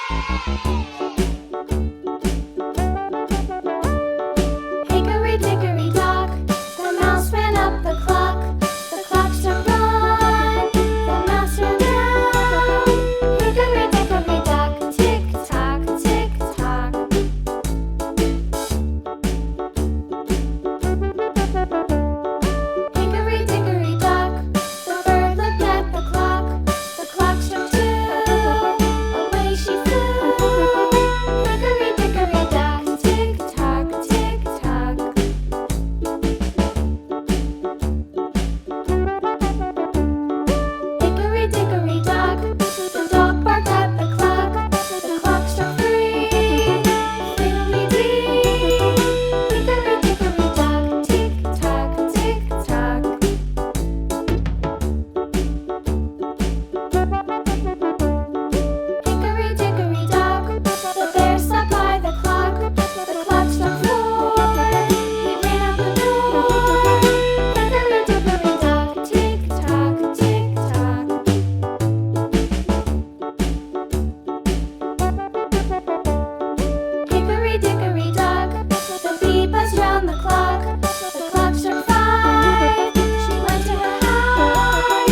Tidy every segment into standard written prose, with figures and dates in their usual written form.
Hickory dickory dock, the mouse ran up the clock. The clock struck one, the mouse ran down. Hickory dickory dock, tick tock, tick tock. Hickory dickory dock, the bird looked at the clock. The clock struck two, away she flew. Hickory dickory dock, tick tock, tick tock. Hickory dickory dock, the dog barked at the clock. The clock struck three, fiddly-dee. Hickory dickory dock, tick tock, tick tock. Hickory dickory dock, the bear sat by the clock. The clock struck four, he ran out the door. Hickory dickory dock, tick tock, tick tock. Hickory dickory dock, the bee buzzed round the clock. The clock struck five, she went to her hive.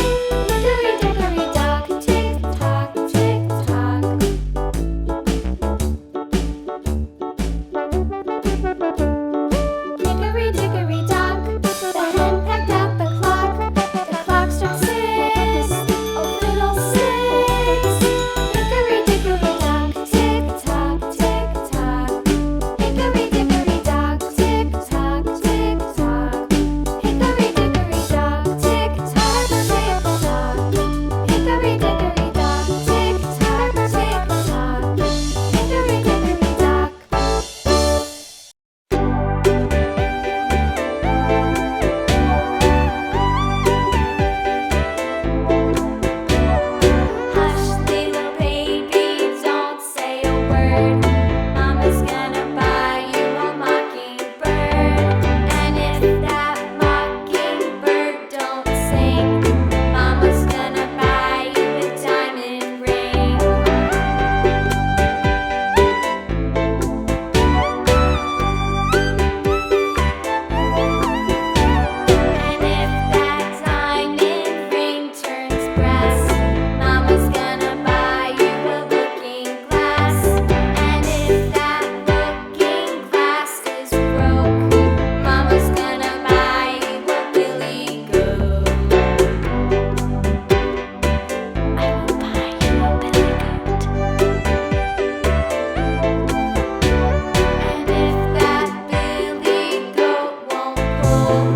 Hickory dickory dock, tick tock, tick tock. Hickory dickory dock, the hen pecked at the clock. The clock struck six, oh fiddle-sticks. Hickory dickory dock, tick tock, tick tock. Hickory dickory dock, tick tock, tick tock. Hickory dickory dock, tick tock, tick tock. Hickory dickory dock, tick tock, tick tock. Hickory dickory dock. Hush, little baby, don't say a word. Mama's gonna buy you a mockingbird. And if that mockingbird don't sing, Mama's gonna buy you a diamond ring. And if that diamond ring turns brass, Mama's gonna buy you a looking glass. And if that looking glass is broke, Mama's gonna buy you a billy goat. I will buy you a billy goat. And if that billy goat won't pull,